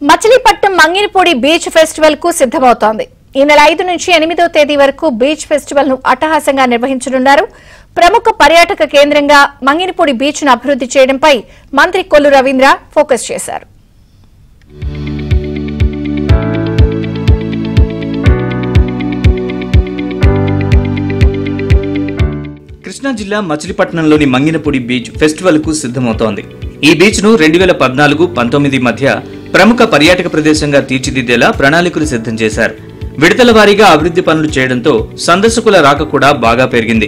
Machilipatnam Manginapudi beach festival కు సిద్ధమవుతోంది. ఈ నెల 5 నుంచి 8వ తేదీ వరకు బీచ్ ఫెస్టివల్ ను అట్టహాసంగా నిర్వహించనున్నారు. ప్రముఖ పర్యాటక కేంద్రంగా మంగినపూడి బీచ్ ను అభివృద్ధి చేయడంపై మంత్రి కొల్లు రవీంద్ర ఫోకస్ చేశారు. కృష్ణా జిల్లా మచిలీపట్నంలోని మంగినపూడి బీచ్ ఫెస్టివల్ కు సిద్ధమవుతోంది. ఈ బీచ్ ను 2014-19 మధ్య ప్రముఖ పర్యాటక ప్రదేశంగా తీర్చిదిద్దేలా ప్రణాళికలు సిద్ధం చేశారు. విడతల వారీగా అభివృద్ధి పనులు చేయడంతో సందర్శకుల రాక కూడా బాగా పెరిగింది.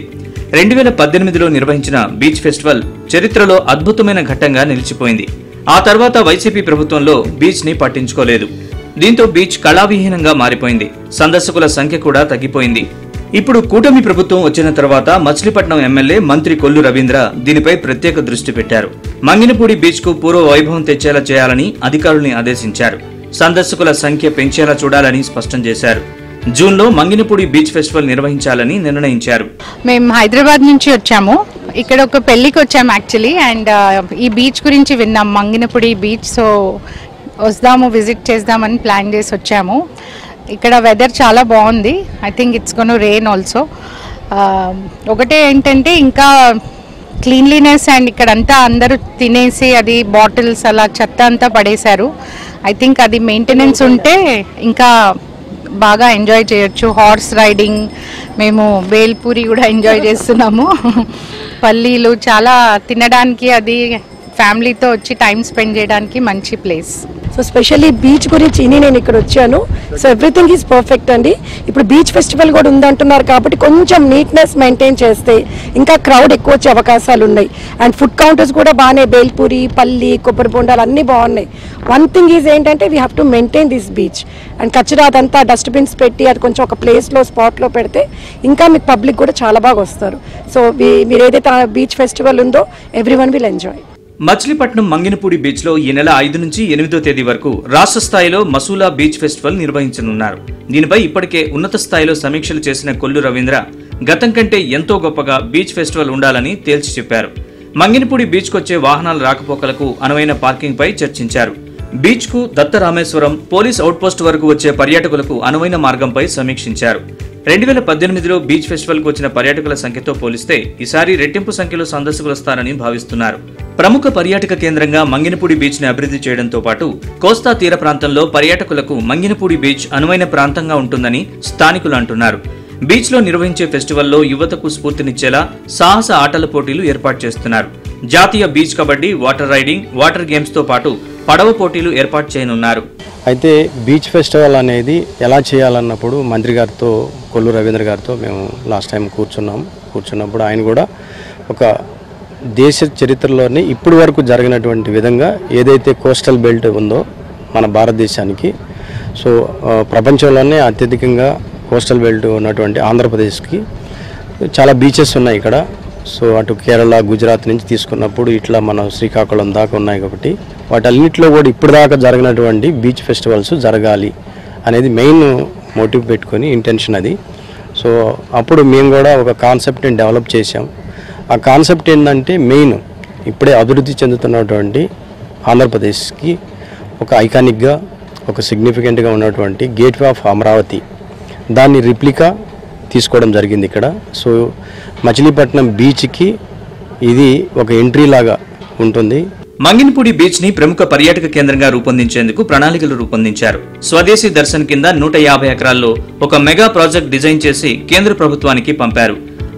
2018లో నిర్వహించిన బీచ్ ఫెస్టివల్ చరిత్రలో అద్భుతమైన ఘట్టంగా నిలిచిపోయింది. ఆ తర్వాత వైసీపీ ప్రభుత్వంలో బీచ్ ని పట్టించుకోలేదు. దీంతో బీచ్ కళావిహీనంగా మారిపోయింది. సందర్శకుల సంఖ్య కూడా తగ్గిపోయింది. ఇప్పుడు కూటమి ప్రభుత్వం వచ్చిన తర్వాత మచిలీపట్నం ఎమ్మెల్యే మంత్రి కొల్లు రవీంద్ర దీనిపై ప్రత్యేక దృష్టి పెట్టారు. మంగినపూడి బీచ్ కు పూర్వ వైభవం తెచ్చేలా చేయాలని అధికారుల్ని ఆదేశించారు. సందర్శకుల సంఖ్య పెంచేలా చూడాలని స్పష్టం చేశారు. జూన్లో మంగినపూడి బీచ్ ఫెస్టివల్ నిర్వహించాలని నిర్ణయించారు. మేము హైదరాబాద్ నుంచి వచ్చాము. ఇక్కడ ఒక పెళ్లికి వచ్చాము యాక్చువల్లీ. అండ్ ఈ బీచ్ గురించి విన్నాం, మంగినపూడి బీచ్. సో వస్తాము, విజిట్ చేద్దామని ప్లాన్ చేసి వచ్చాము. ఇక్కడ వెదర్ చాలా బాగుంది. I think it's gonna rain also. ఒకటే ఏంటంటే ఇంకా క్లీన్లీనెస్, అండ్ ఇక్కడంతా అందరూ తినేసి అది బాటిల్స్ అలా చెత్త అంతా పడేశారు. ఐ థింక్ అది మెయింటెనెన్స్ ఉంటే ఇంకా బాగా ఎంజాయ్ చేయొచ్చు. హార్స్ రైడింగ్, మేము బేల్పూరి కూడా ఎంజాయ్ చేస్తున్నాము. పల్లీలు చాలా తినడానికి, అది ఫ్యామిలీతో వచ్చి టైం స్పెండ్ చేయడానికి మంచి ప్లేస్. సో స్పెషల్లీ బీచ్ గురించి నేను ఇక్కడ వచ్చాను. సో ఎవ్రీథింగ్ ఈజ్ పర్ఫెక్ట్ అండి. ఇప్పుడు బీచ్ ఫెస్టివల్ కూడా ఉందంటున్నారు కాబట్టి కొంచెం నీట్నెస్ మెయింటైన్ చేస్తే ఇంకా క్రౌడ్ ఎక్కువ వచ్చే అవకాశాలు ఉన్నాయి. అండ్ ఫుడ్ కౌంటర్స్ కూడా బాగానే, బేల్పూరి, పల్లి, కొబ్బరి బొండాలు అన్నీ బాగున్నాయి. వన్ థింగ్ ఈజ్ ఏంటంటే we have to maintain this beach. And కచరా అదంతా డస్ట్బిన్స్ పెట్టి అది కొంచెం ఒక ప్లేస్లో స్పాట్లో పెడితే ఇంకా మీకు పబ్లిక్ కూడా చాలా బాగా వస్తారు. సో మీరు ఏదైతే బీచ్ ఫెస్టివల్ ఉందో everyone will enjoy. Machilipatnam Manginapudi beach లో ఈ నెల 5 నుంచి 8వ తేదీ వరకు రాష్ట్ర స్థాయిలో మసూలా బీచ్ ఫెస్టివల్ నిర్వహించనున్నారు. దీనిపై ఇప్పటికే ఉన్నత స్థాయిలో సమీక్షలు చేసిన కొల్లు రవీంద్ర గతం కంటే ఎంతో గొప్పగా బీచ్ ఫెస్టివల్ ఉండాలని తేల్చి చెప్పారు. మంగినపూడి బీచ్ కొచ్చే వాహనాల రాకపోకలకు అనువైన పార్కింగ్ పై చర్చించారు. బీచ్ కు దత్తరామేశ్వరం పోలీస్ అవుట్పోస్ట్ వరకు వచ్చే పర్యాటకులకు అనువైన మార్గంపై సమీక్షించారు. 2018లో బీచ్ ఫెస్టివల్ కు వచ్చిన పర్యాటకుల సంఖ్యతో పోలిస్తే ఈసారి రెట్టింపు సంఖ్యలో సందర్శకులు వస్తారని భావిస్తున్నారు. ప్రముఖ పర్యాటక కేంద్రంగా మంగినపూడి బీచ్ ని అభివృద్ధి చేయడంతో పాటు కోస్తా తీర ప్రాంతంలో పర్యాటకులకు మంగినపూడి బీచ్ అనువైన ప్రాంతంగా ఉంటుందని స్థానికులు అంటున్నారు. బీచ్ లో నిర్వహించే ఫెస్టివల్లో యువతకు స్ఫూర్తినిచ్చేలా సాహస ఆటల పోటీలు ఏర్పాటు చేస్తున్నారు. జాతీయ beach kabaddi, water riding, water games తో పాటు పడవ పోటీలు ఏర్పాటు చేయనున్నారు. అయితే బీచ్ ఫెస్టివల్ అనేది ఎలా చేయాలన్నప్పుడు మంత్రి గారితో, కొల్లు రవీంద్ర గారితో మేము లాస్ట్ టైం కూర్చున్నప్పుడు ఆయన కూడా ఒక దేశ చరిత్రలోని ఇప్పటి వరకు జరిగినటువంటి విధంగా ఏదైతే కోస్టల్ బెల్ట్ ఉందో మన భారతదేశానికి, సో ప్రపంచంలోనే అత్యధికంగా కోస్టల్ బెల్ట్ ఉన్నటువంటి ఆంధ్రప్రదేశ్కి చాలా బీచెస్ ఉన్నాయి ఇక్కడ. సో అటు కేరళ, గుజరాత్ నుంచి తీసుకున్నప్పుడు ఇట్లా మన శ్రీకాకుళం దాకా ఉన్నాయి కాబట్టి వాటన్నిటిలో కూడా ఇప్పటిదాకా జరిగినటువంటి బీచ్ ఫెస్టివల్స్ జరగాలి అనేది మెయిన్ మోటివ్ పెట్టుకొని ఇంటెన్షన్ అది. సో అప్పుడు మేము కూడా ఒక కాన్సెప్ట్ని డెవలప్ చేసాం. ఆ కాన్సెప్ట్ ఏంటంటే మెయిన్ ఇప్పుడే అభివృద్ధి చెందుతున్నటువంటి ఆంధ్రప్రదేశ్కి ఒక ఐకానిక్గా, ఒక సిగ్నిఫికెంట్గా ఉన్నటువంటి గేట్వే ఆఫ్ అమరావతి, దాన్ని రిప్లికా తీసుకోవడం జరిగింది ఇక్కడ. సో మచిలీపట్నం బీచ్కి ఇది ఒక ఎంట్రీ లాగా ఉంటుంది. మంగినపూడి బీచ్ ని ప్రముఖ పర్యాటక కేంద్రంగా రూపొందించేందుకు ప్రణాళికలు రూపొందించారు. స్వదేశీ దర్శన్ కింద 150 ఎకరాల్లో ఒక మెగా ప్రాజెక్ట్ డిజైన్ చేసి కేంద్ర ప్రభుత్వానికి పంపారు.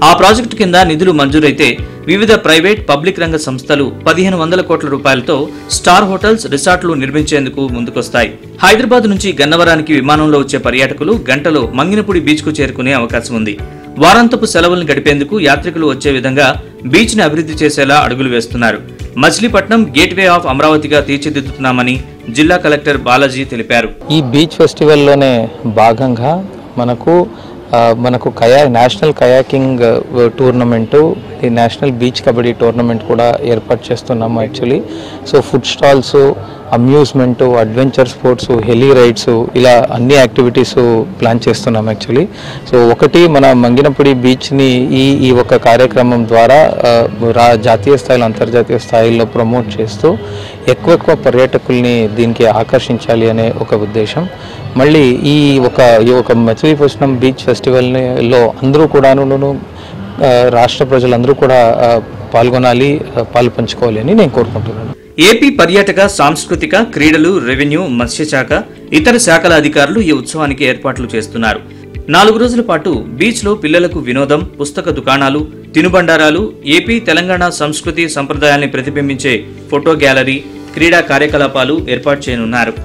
ఆ ప్రాజెక్టు కింద నిధులు మంజూరైతే వివిధ ప్రైవేట్, పబ్లిక్ రంగ సంస్థలు 1500 కోట్ల రూపాయలతో స్టార్ హోటల్స్, రిసార్ట్లు నిర్మించేందుకు ముందుకొస్తాయి. హైదరాబాద్ నుంచి గన్నవరానికి విమానంలో వచ్చే పర్యాటకులు గంటలో మంగినపూడి బీచ్ కు చేరుకునే అవకాశం ఉంది. వారాంతపు సెలవులను గడిపేందుకు యాత్రికులు వచ్చే విధంగా బీచ్ ని అభివృద్ధి చేసేలా అడుగులు వేస్తున్నారు. మచిలీపట్నం గేట్వే ఆఫ్ అమరావతిగా తీర్చిదిద్దుతున్నామని జిల్లా కలెక్టర్ బాలాజీ తెలిపారు. ఈ బీచ్ ఫెస్టివల్లోనే భాగంగా మనకు నేషనల్ కయాకింగ్ టోర్నమెంటు ఈ నేషనల్ బీచ్ కబడ్డీ టోర్నమెంట్ కూడా ఏర్పాటు చేస్తున్నాము actually. So food stalls, amusement, adventure sports, heli rides, ఇలా అన్ని యాక్టివిటీస్ ప్లాన్ చేస్తున్నాం యాక్చువల్లీ. సో ఒకటి మన మంగినపూడి బీచ్ని ఈ ఒక కార్యక్రమం ద్వారా జాతీయ స్థాయిలో, అంతర్జాతీయ స్థాయిలో ప్రమోట్ చేస్తూ ఎక్కువ పర్యాటకుల్ని దీనికి ఆకర్షించాలి అనే ఒక ఉద్దేశం. మళ్ళీ ఈ ఒక మచిలీపట్నం బీచ్ ఫెస్టివల్లో అందరూ కూడాను రాష్ట్ర ప్రజలందరూ కూడా పాల్గొనాలి, పాల్పంచుకోవాలి అని నేను కోరుకుంటున్నాను. ఏపీ పర్యాటక, సాంస్కృతిక, క్రీడలు, రెవెన్యూ, మత్స్యశాఖ, ఇతర శాఖల అధికారులు ఈ ఉత్సవానికి ఏర్పాట్లు చేస్తున్నారు. 4 రోజుల పాటు బీచ్లో పిల్లలకు వినోదం, పుస్తక దుకాణాలు, తినుబండారాలు, ఏపీ, తెలంగాణ సంస్కృతి సంప్రదాయాల్ని ప్రతిబింబించే ఫోటో గ్యాలరీ, క్రీడా కార్యకలాపాలు ఏర్పాటు చేయనున్నారు.